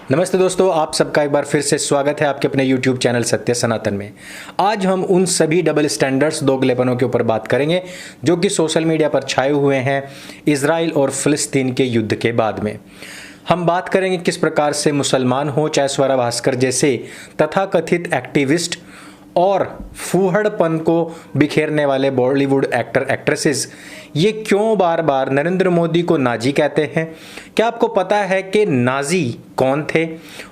नमस्ते दोस्तों, आप सबका एक बार फिर से स्वागत है आपके अपने YouTube चैनल सत्य सनातन में। आज हम उन सभी डबल स्टैंडर्ड्स, दोगलेपनों के ऊपर बात करेंगे जो कि सोशल मीडिया पर छाए हुए हैं इजराइल और फिलिस्तीन के युद्ध के बाद में। हम बात करेंगे किस प्रकार से मुसलमान हो चाहे स्वरा भास्कर जैसे तथाकथित एक्टिविस्ट और फूहड़पन को बिखेरने वाले बॉलीवुड एक्टर एक्ट्रेसेस ये क्यों बार बार नरेंद्र मोदी को नाजी कहते हैं। क्या आपको पता है कि नाजी कौन थे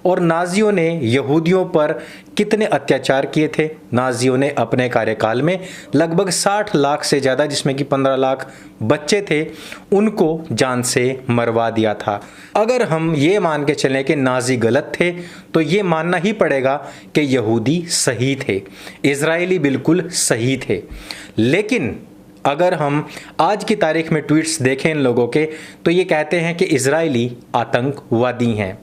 और नाजियों ने यहूदियों पर कितने अत्याचार किए थे। नाजियों ने अपने कार्यकाल में लगभग 60 लाख से ज़्यादा, जिसमें कि 15 लाख बच्चे थे, उनको जान से मरवा दिया था। अगर हम ये मान के चलें कि नाजी गलत थे तो ये मानना ही पड़ेगा कि यहूदी सही थे, इजरायली बिल्कुल सही थे। लेकिन अगर हम आज की तारीख में ट्वीट्स देखें इन लोगों के तो ये कहते हैं कि इजरायली आतंकवादी हैं।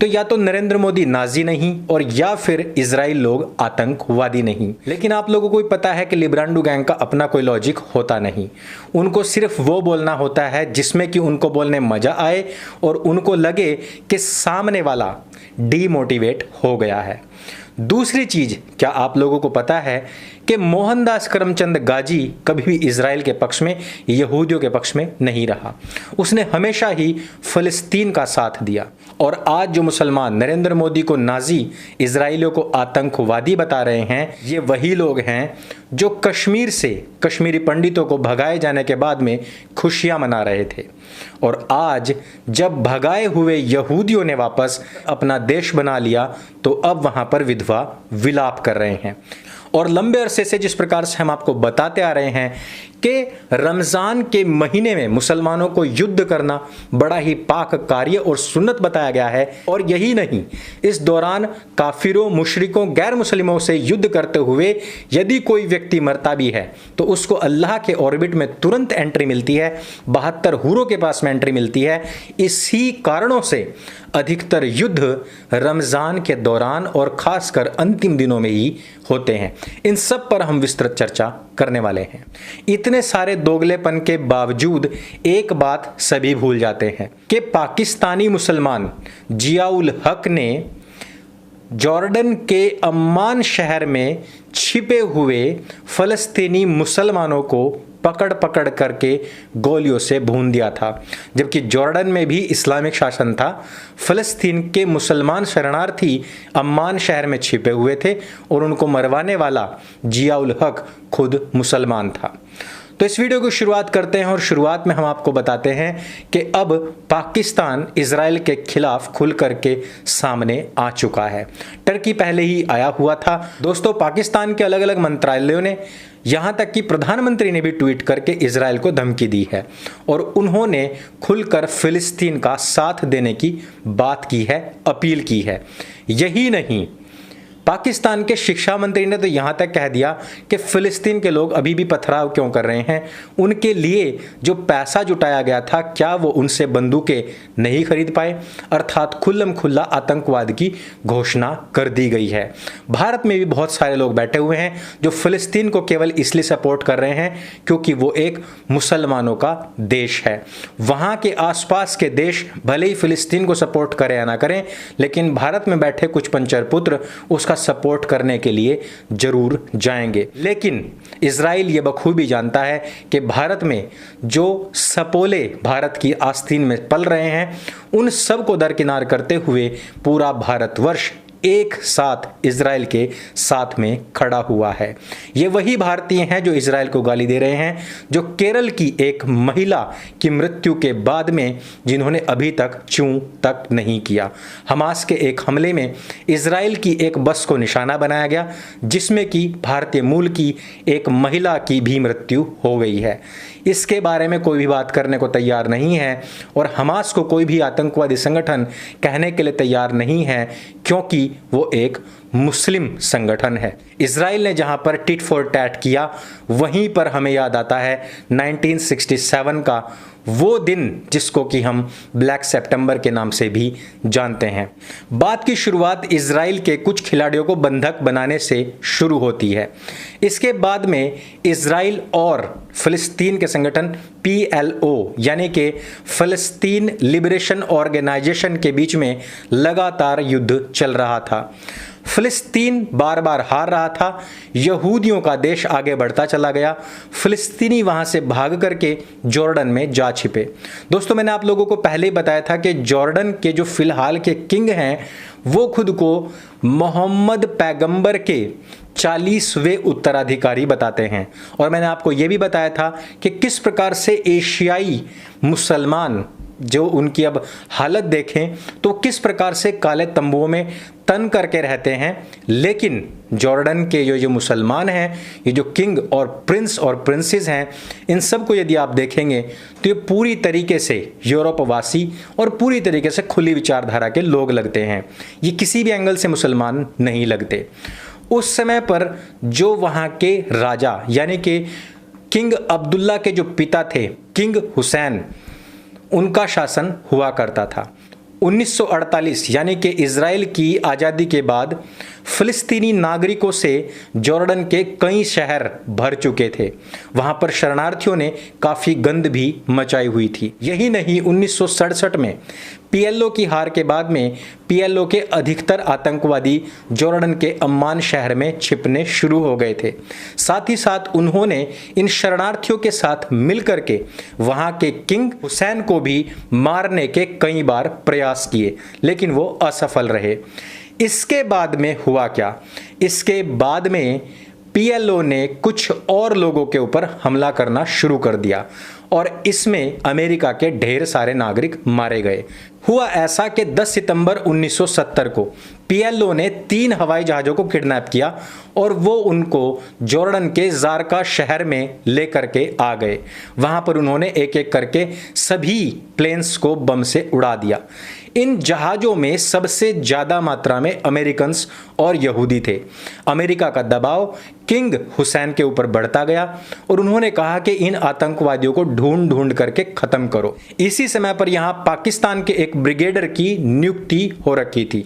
तो या तो नरेंद्र मोदी नाजी नहीं और या फिर इजराइल लोग आतंकवादी नहीं। लेकिन आप लोगों को भी पता है कि लिब्रांडू गैंग का अपना कोई लॉजिक होता नहीं। उनको सिर्फ वो बोलना होता है जिसमें कि उनको बोलने मजा आए और उनको लगे कि सामने वाला डीमोटिवेट हो गया है। दूसरी चीज, क्या आप लोगों को पता है कि मोहनदास करमचंद गाजी कभी भी इजराइल के पक्ष में, यहूदियों के पक्ष में नहीं रहा। उसने हमेशा ही फिलिस्तीन का साथ दिया। और आज जो मुसलमान नरेंद्र मोदी को नाजी, इजराइलियों को आतंकवादी बता रहे हैं, ये वही लोग हैं जो कश्मीर से कश्मीरी पंडितों को भगाए जाने के बाद में खुशियां मना रहे थे। और आज जब भगाए हुए यहूदियों ने वापस अपना देश बना लिया तो अब वहां पर विधवा विलाप कर रहे हैं। और लंबे अरसे से जिस प्रकार से हम आपको बताते आ रहे हैं कि रमज़ान के महीने में मुसलमानों को युद्ध करना बड़ा ही पाक कार्य और सुन्नत बताया गया है। और यही नहीं, इस दौरान काफिरों, मुशरिकों, गैर मुसलिमों से युद्ध करते हुए यदि कोई व्यक्ति मरता भी है तो उसको अल्लाह के ऑर्बिट में तुरंत एंट्री मिलती है, 72 हूरों के पास में एंट्री मिलती है। इसी कारणों से अधिकतर युद्ध रमज़ान के दौरान और खासकर अंतिम दिनों में ही होते हैं। इन सब पर हम विस्तृत चर्चा करने वाले हैं। इतने सारे दोगलेपन के बावजूद एक बात सभी भूल जाते हैं कि पाकिस्तानी मुसलमान जियाउल हक ने जॉर्डन के अम्मान शहर में छिपे हुए फलस्तीनी मुसलमानों को पकड़ पकड़ करके गोलियों से भून दिया था। जबकि जॉर्डन में भी इस्लामिक शासन था, फ़लस्तीन के मुसलमान शरणार्थी अम्मान शहर में छिपे हुए थे और उनको मरवाने वाला जियाउल हक खुद मुसलमान था। तो इस वीडियो की शुरुआत करते हैं और शुरुआत में हम आपको बताते हैं कि अब पाकिस्तान इजराइल के खिलाफ खुल करके सामने आ चुका है। टर्की पहले ही आया हुआ था। दोस्तों, पाकिस्तान के अलग अलग मंत्रालयों ने, यहाँ तक कि प्रधानमंत्री ने भी ट्वीट करके इजराइल को धमकी दी है और उन्होंने खुलकर फिलिस्तीन का साथ देने की बात की है, अपील की है। यही नहीं, पाकिस्तान के शिक्षा मंत्री ने तो यहाँ तक कह दिया कि फिलिस्तीन के लोग अभी भी पथराव क्यों कर रहे हैं। उनके लिए जो पैसा जुटाया गया था, क्या वो उनसे बंदूकें नहीं खरीद पाए? अर्थात खुल्लम खुल्ला आतंकवाद की घोषणा कर दी गई है। भारत में भी बहुत सारे लोग बैठे हुए हैं जो फिलिस्तीन को केवल इसलिए सपोर्ट कर रहे हैं क्योंकि वो एक मुसलमानों का देश है। वहाँ के आसपास के देश भले ही फिलिस्तीन को सपोर्ट करें या ना करें, लेकिन भारत में बैठे कुछ पंचर पुत्र उसका सपोर्ट करने के लिए जरूर जाएंगे। लेकिन इजराइल ये बखूबी जानता है कि भारत में जो सपोले भारत की आस्तीन में पल रहे हैं, उन सब को दरकिनार करते हुए पूरा भारतवर्ष एक साथ इजराइल के साथ में खड़ा हुआ है। ये वही भारतीय हैं जो इजराइल को गाली दे रहे हैं, जो केरल की एक महिला की मृत्यु के बाद में जिन्होंने अभी तक चूं तक नहीं किया। हमास के एक हमले में इजराइल की एक बस को निशाना बनाया गया जिसमें कि भारतीय मूल की एक महिला की भी मृत्यु हो गई है। इसके बारे में कोई भी बात करने को तैयार नहीं है और हमास को कोई भी आतंकवादी संगठन कहने के लिए तैयार नहीं है क्योंकि वो एक मुस्लिम संगठन है। इजराइल ने जहां पर टिट फॉर टैट किया, वहीं पर हमें याद आता है 1967 का वो दिन जिसको कि हम ब्लैक सितंबर के नाम से भी जानते हैं। बात की शुरुआत इजराइल के कुछ खिलाड़ियों को बंधक बनाने से शुरू होती है। इसके बाद में इजराइल और फिलिस्तीन के संगठन PLO यानी कि फिलिस्तीन लिबरेशन ऑर्गेनाइजेशन के बीच में लगातार युद्ध चल रहा था। फिलिस्तीन बार बार हार रहा था, यहूदियों का देश आगे बढ़ता चला गया, फिलिस्तीनी वहां से भाग करके जॉर्डन में जा छिपे। दोस्तों, मैंने आप लोगों को पहले ही बताया था कि जॉर्डन के जो फिलहाल के किंग हैं वो खुद को मोहम्मद पैगंबर के 40वें उत्तराधिकारी बताते हैं। और मैंने आपको यह भी बताया था कि किस प्रकार से एशियाई मुसलमान जो उनकी अब हालत देखें तो किस प्रकार से काले तंबुओं में तन करके रहते हैं, लेकिन जॉर्डन के जो मुसलमान हैं, ये जो किंग और प्रिंस और प्रिंसेस हैं, इन सब को यदि आप देखेंगे तो ये पूरी तरीके से यूरोपवासी और पूरी तरीके से खुली विचारधारा के लोग लगते हैं। ये किसी भी एंगल से मुसलमान नहीं लगते। उस समय पर जो वहाँ के राजा यानी कि किंग अब्दुल्ला के जो पिता थे किंग हुसैन, उनका शासन हुआ करता था। 1948 यानी कि इजराइल की आज़ादी के बाद फिलिस्तीनी नागरिकों से जॉर्डन के कई शहर भर चुके थे। वहां पर शरणार्थियों ने काफ़ी गंद भी मचाई हुई थी। यही नहीं, 1967 में PLO की हार के बाद में PLO के अधिकतर आतंकवादी जॉर्डन के अम्मान शहर में छिपने शुरू हो गए थे। साथ ही साथ उन्होंने इन शरणार्थियों के साथ मिलकर के वहां के किंग हुसैन को भी मारने के कई बार प्रयास किए, लेकिन वो असफल रहे। इसके बाद में हुआ क्या? इसके बाद में PLO ने कुछ और लोगों के ऊपर हमला करना शुरू कर दिया और इसमें अमेरिका के ढेर सारे नागरिक मारे गए। हुआ ऐसा कि 10 सितंबर 1970 को PLO ने 3 हवाई जहाज़ों को किडनैप किया और वो उनको जॉर्डन के ज़ारका शहर में लेकर के आ गए। वहाँ पर उन्होंने एक एक करके सभी प्लेन्स को बम से उड़ा दिया। इन जहाज़ों में सबसे ज़्यादा मात्रा में अमेरिकन्स और यहूदी थे। अमेरिका का दबाव किंग हुसैन के ऊपर बढ़ता गया और उन्होंने कहा कि इन आतंकवादियों को ढूंढ ढूंढ करके ख़त्म करो। इसी समय पर यहाँ पाकिस्तान के एक ब्रिगेडर की नियुक्ति हो रखी थी।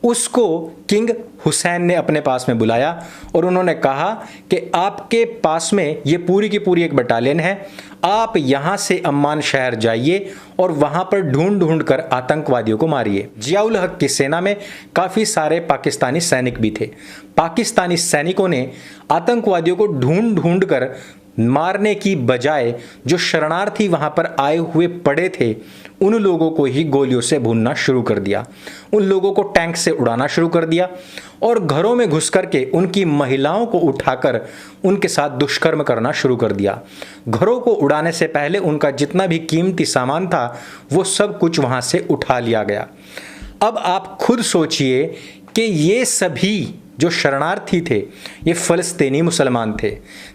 उसको किंग हुसैन ने अपने पास में बुलाया और उन्होंने कहा कि आपके पास में ये पूरी की पूरी एक बटालियन है, आप यहाँ से अम्मान शहर जाइए और वहाँ पर ढूंढ ढूंढ कर आतंकवादियों को मारिए। जियाउल हक की सेना में काफ़ी सारे पाकिस्तानी सैनिक भी थे। पाकिस्तानी सैनिकों ने आतंकवादियों को ढूंढ ढूंढ कर मारने की बजाय जो शरणार्थी वहां पर आए हुए पड़े थे उन लोगों को ही गोलियों से भूनना शुरू कर दिया। उन लोगों को टैंक से उड़ाना शुरू कर दिया और घरों में घुस करके उनकी महिलाओं को उठाकर उनके साथ दुष्कर्म करना शुरू कर दिया। घरों को उड़ाने से पहले उनका जितना भी कीमती सामान था वो सब कुछ वहां से उठा लिया गया। अब आप खुद सोचिए कि ये सभी जो शरणार्थी थे ये फ़लस्तीनी मुसलमान थे।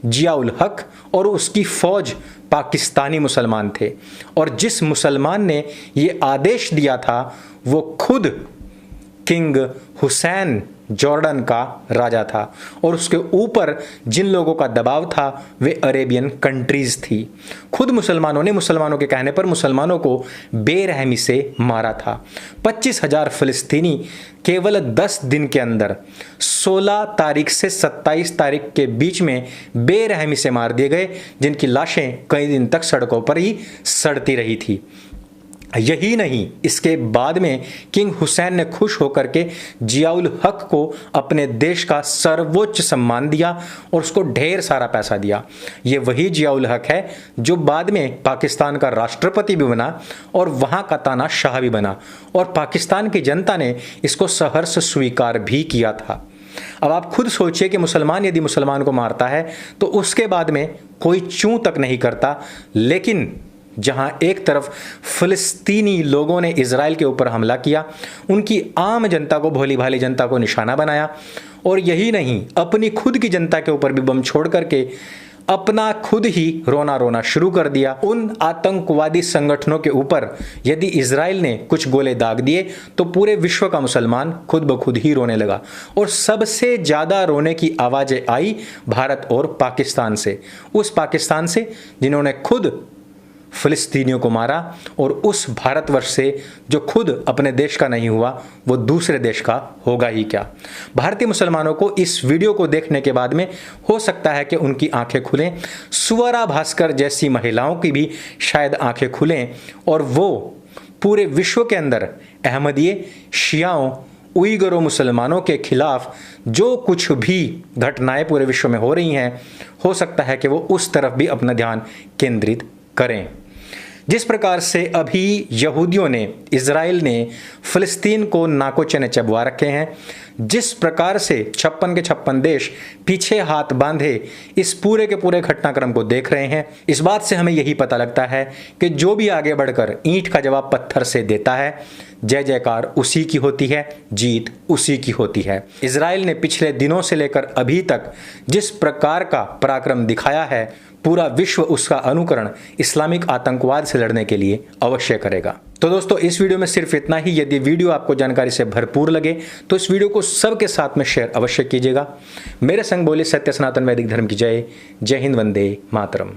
जियाउल हक और उसकी फ़ौज पाकिस्तानी मुसलमान थे और जिस मुसलमान ने ये आदेश दिया था वो खुद किंग हुसैन जॉर्डन का राजा था और उसके ऊपर जिन लोगों का दबाव था वे अरेबियन कंट्रीज़ थी। खुद मुसलमानों ने मुसलमानों के कहने पर मुसलमानों को बेरहमी से मारा था। 25,000 फ़लस्तीनी केवल 10 दिन के अंदर 16 तारीख से 27 तारीख के बीच में बेरहमी से मार दिए गए, जिनकी लाशें कई दिन तक सड़कों पर ही सड़ती रही थी। यही नहीं, इसके बाद में किंग हुसैन ने खुश होकर के जियाउल हक को अपने देश का सर्वोच्च सम्मान दिया और उसको ढेर सारा पैसा दिया। ये वही जियाउल हक है जो बाद में पाकिस्तान का राष्ट्रपति भी बना और वहाँ का ताना शाह भी बना और पाकिस्तान की जनता ने इसको सहर्ष स्वीकार भी किया था। अब आप खुद सोचिए कि मुसलमान यदि मुसलमान को मारता है तो उसके बाद में कोई चूं तक नहीं करता, लेकिन जहां एक तरफ फ़लस्तीनी लोगों ने इजराइल के ऊपर हमला किया, उनकी आम जनता को, भोली भाली जनता को निशाना बनाया और यही नहीं, अपनी खुद की जनता के ऊपर भी बम छोड़ करके अपना खुद ही रोना रोना शुरू कर दिया। उन आतंकवादी संगठनों के ऊपर यदि इजराइल ने कुछ गोले दाग दिए तो पूरे विश्व का मुसलमान खुद ब खुद ही रोने लगा और सबसे ज़्यादा रोने की आवाज़ें आई भारत और पाकिस्तान से। उस पाकिस्तान से जिन्होंने खुद फिलिस्तीनियों को मारा और उस भारतवर्ष से जो खुद अपने देश का नहीं हुआ वो दूसरे देश का होगा ही क्या। भारतीय मुसलमानों को इस वीडियो को देखने के बाद में हो सकता है कि उनकी आंखें खुलें, सुवरा भास्कर जैसी महिलाओं की भी शायद आंखें खुलें और वो पूरे विश्व के अंदर अहमदिये, शियाओं, उइगरों, मुसलमानों के खिलाफ जो कुछ भी घटनाएं पूरे विश्व में हो रही हैं, हो सकता है कि वो उस तरफ भी अपना ध्यान केंद्रित करें। जिस प्रकार से अभी यहूदियों ने, इजराइल ने फिलिस्तीन को नाको चने चबवा रखे हैं, जिस प्रकार से 56 के 56 देश पीछे हाथ बांधे इस पूरे के पूरे घटनाक्रम को देख रहे हैं, इस बात से हमें यही पता लगता है कि जो भी आगे बढ़कर ईंट का जवाब पत्थर से देता है, जय जयकार उसी की होती है, जीत उसी की होती है। इजराइल ने पिछले दिनों से लेकर अभी तक जिस प्रकार का पराक्रम दिखाया है, पूरा विश्व उसका अनुकरण इस्लामिक आतंकवाद से लड़ने के लिए अवश्य करेगा। तो दोस्तों, इस वीडियो में सिर्फ इतना ही। यदि वीडियो आपको जानकारी से भरपूर लगे तो इस वीडियो को सबके साथ में शेयर अवश्य कीजिएगा। मेरे संग बोले सत्य सनातन वैदिक धर्म की जय। जय हिंद, वंदे मातरम।